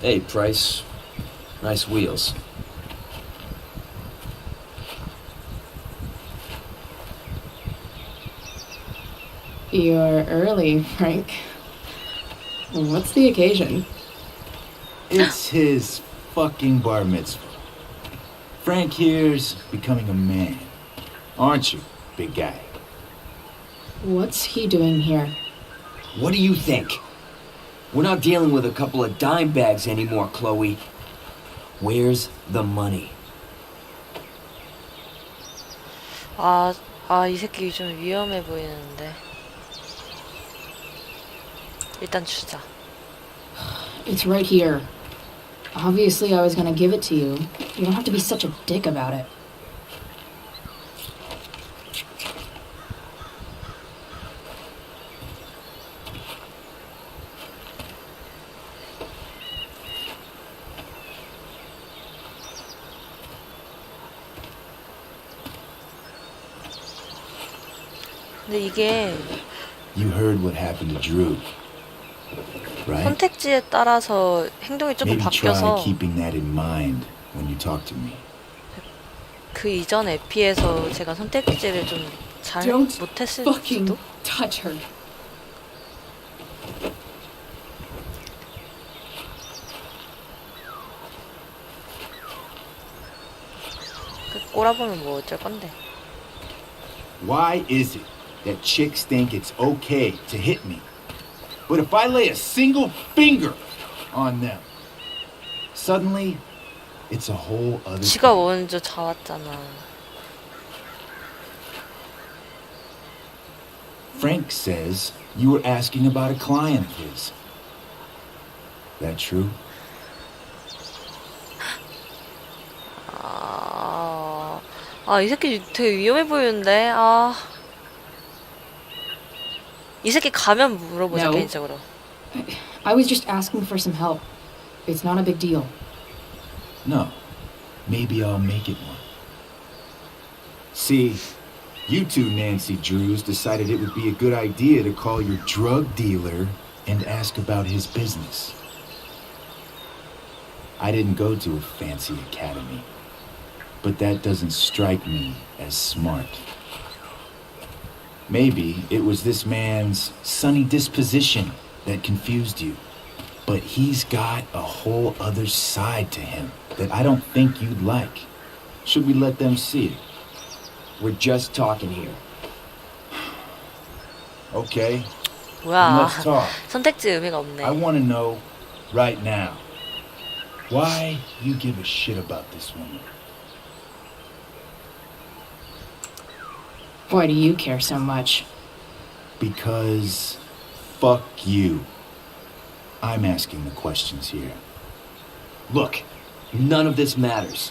Hey, Price. Nice wheels. You're early, Frank. What's the occasion? It's his fucking bar mitzvah. Frank here's becoming a man. Aren't you, big guy? What's he doing here? What do you think? We're not dealing with a couple of dime bags anymore, Chloe. Where's the money? 이 새끼 좀 위험해 보이는데. 일단 주자. It's right here. Obviously, I was gonna give it to you. You don't have to be such a dick about it. 근데 이게 You heard what happened to Drew, right? 선택지에 따라서 행동이 조금 Maybe try 바뀌어서 keeping that in mind when you talk to me. 그 이전 에피에서 제가 선택지를 좀 잘 Don't 못했을지도? fucking touch her. 그 꼬라보면 뭐 어쩔 건데. Why is it that chicks think it's okay to hit me? But if I lay a single finger on them, suddenly it's a whole other 지가 먼저 잡았잖아. Frank says you were asking about a client of his. That true? 이 새끼 되게 위험해 보이는데. 이 새끼 가면 물어보자, No. 개인적으로. I was just asking for some help. It's not a big deal. No. Maybe I'll make it one. See, you two Nancy Drews decided it would be a good idea to call your drug dealer and ask about his business. I didn't go to a fancy academy, but that doesn't strike me as smart. Maybe it was this man's sunny disposition that confused you, but he's got a whole other side to him that I don't think you'd like. Should we let them see it? We're just talking here. Okay. 뭐야. Let's talk. 선택지 의미가 없네. I want to know right now why you give a shit about this woman. Why do you care so much? Because fuck you. I'm asking the questions here. Look, none of this matters.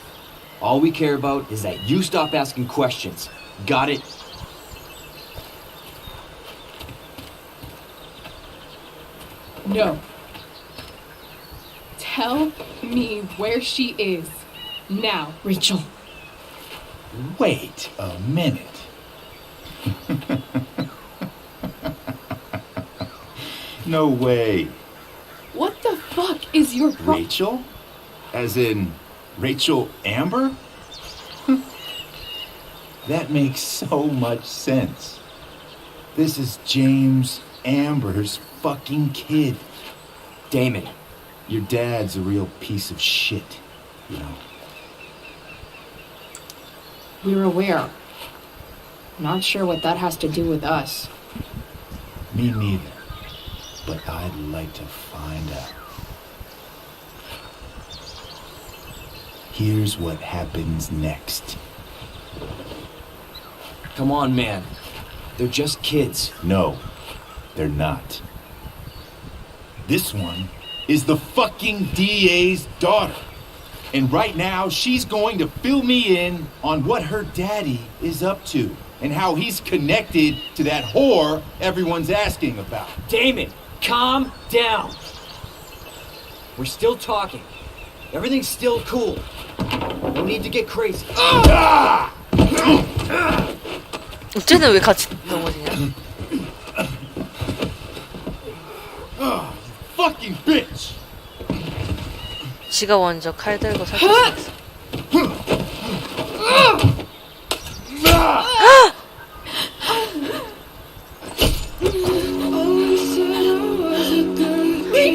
All we care about is that you stop asking questions. Got it? No. Tell me where she is. Now. Rachel. Wait a minute. No way. What the fuck is your Rachel? As in Rachel Amber? That makes so much sense. This is James Amber's fucking kid. Damon. Your dad's a real piece of shit, you know. We're aware. Not sure what that has to do with us. Me neither. But I'd like to find out. Here's what happens next. Come on, man. They're just kids. No, they're not. This one is the fucking DA's daughter. And right now, she's going to fill me in on what her daddy is up to and how he's connected to that whore everyone's asking about. Damon, calm down. We're still talking. Everything's still cool. No need to get crazy. 쟤는 왜 같이 넘어지냐? Fucking bitch! 지가 먼저 칼 들고 설득했어.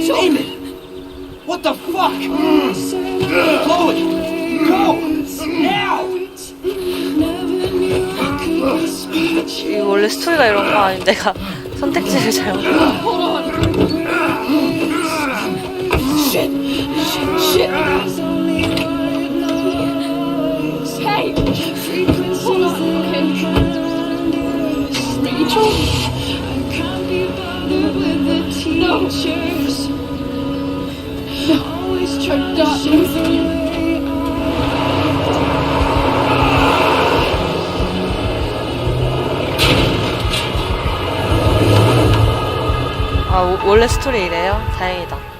Damon! What the fuck? Chloe! Go! Now! 이거 원래 스토리가 이런 거 아니면 내가 선택지를 잘못했어. Shit! Shit! Hey! Hold on, okay? Rachel? No! No! I'm not losing you. 아, 원래 스토리 이래요? 다행이다.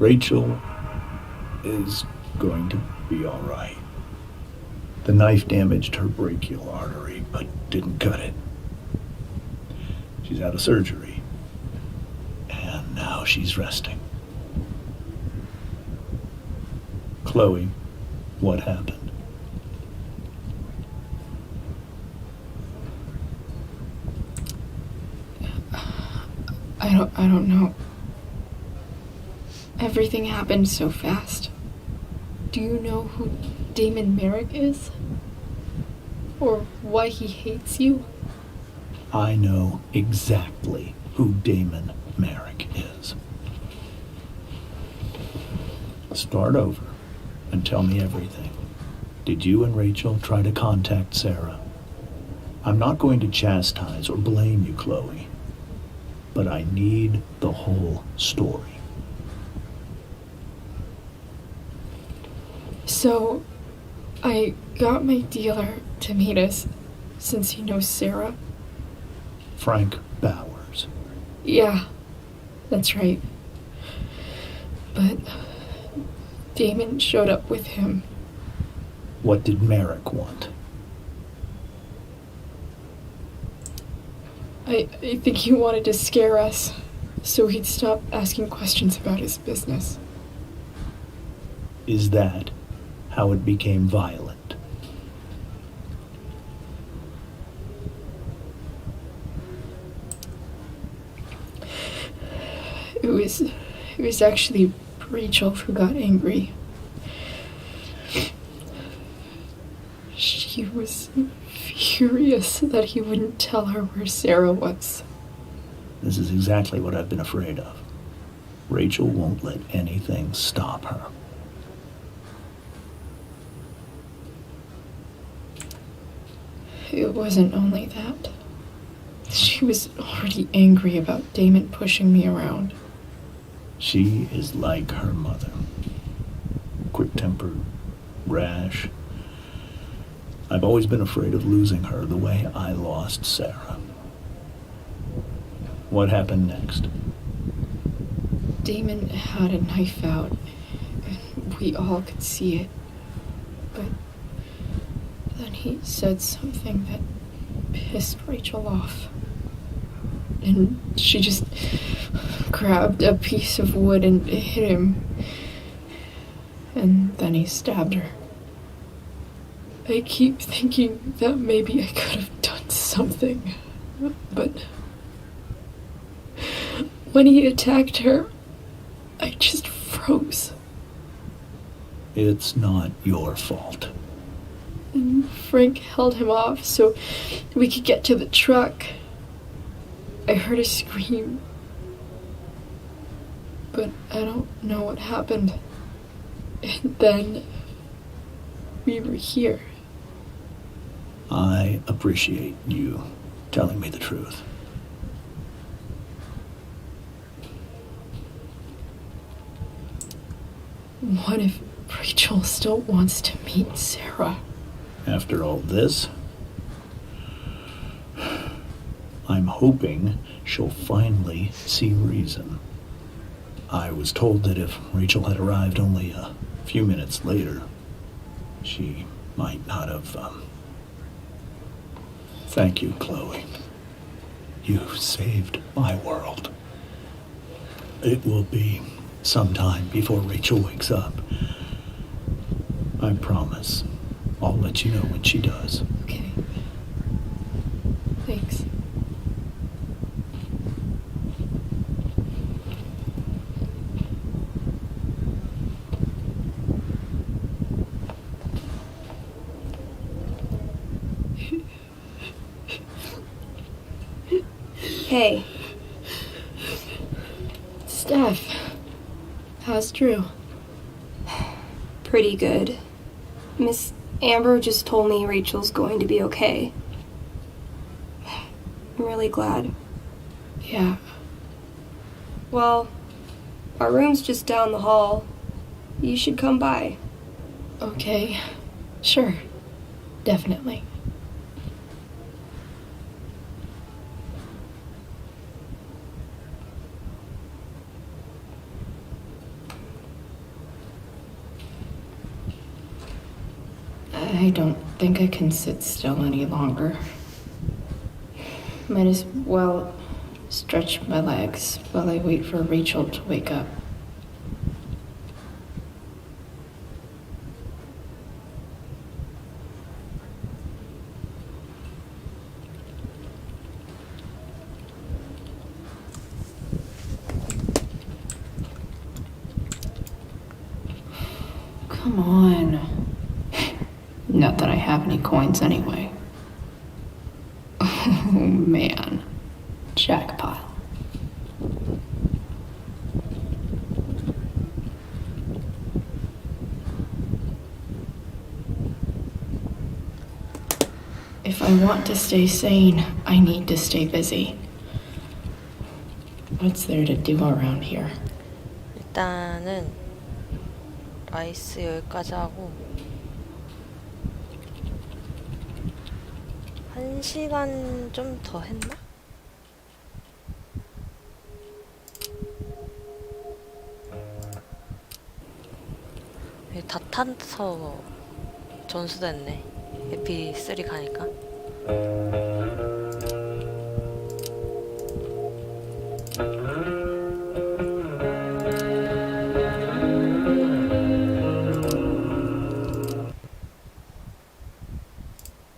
Rachel is going to be all right. The knife damaged her brachial artery, but didn't cut it. She's out of surgery, and now she's resting. Chloe, what happened? I don't know. Everything happened so fast. Do you know who Damon Merrick is? Or why he hates you? I know exactly who Damon Merrick is. Start over and tell me everything. Did you and Rachel try to contact Sarah? I'm not going to chastise or blame you, Chloe, but I need the whole story. So, I got my dealer to meet us, since he knows Sarah. Frank Bowers. Yeah, that's right. But Damon showed up with him. What did Merrick want? I think he wanted to scare us, so he'd stop asking questions about his business. Is that how it became violent? It was actually Rachel who got angry. She was furious that he wouldn't tell her where Sarah was. This is exactly what I've been afraid of. Rachel won't let anything stop her. It wasn't only that. She was already angry about Damon pushing me around. She is like her mother. Quick-tempered, rash. I've always been afraid of losing her the way I lost Sarah. What happened next? Damon had a knife out, and we all could see it. But then he said something that pissed Rachel off. And she just grabbed a piece of wood and hit him. And then he stabbed her. I keep thinking that maybe I could have done something, but when he attacked her, I just froze. It's not your fault. And Frank held him off so we could get to the truck. I heard a scream, but I don't know what happened. And then we were here. I appreciate you telling me the truth. What if Rachel still wants to meet Sarah? After all this, I'm hoping she'll finally see reason. I was told that if Rachel had arrived only a few minutes later, she might not have, Thank you, Chloe. You saved my world. It will be some time before Rachel wakes up. I promise. I'll let you know when she does. Okay. Thanks. Hey. Steph, how's Drew? Pretty good. Miss Amber just told me Rachel's going to be okay. I'm really glad. Yeah. Well, our room's just down the hall. You should come by. Okay. Sure. Definitely. I don't think I can sit still any longer. Might as well stretch my legs while I wait for Rachel to wake up. Come on. Not that I have any coins anyway. Oh man. Jackpot. If I want to stay sane, I need to stay busy. What's there to do around here? 일단은 라이스 여기까지 하고 1시간 좀 더 했나? 다 타서 전수됐네. 에피3 가니까.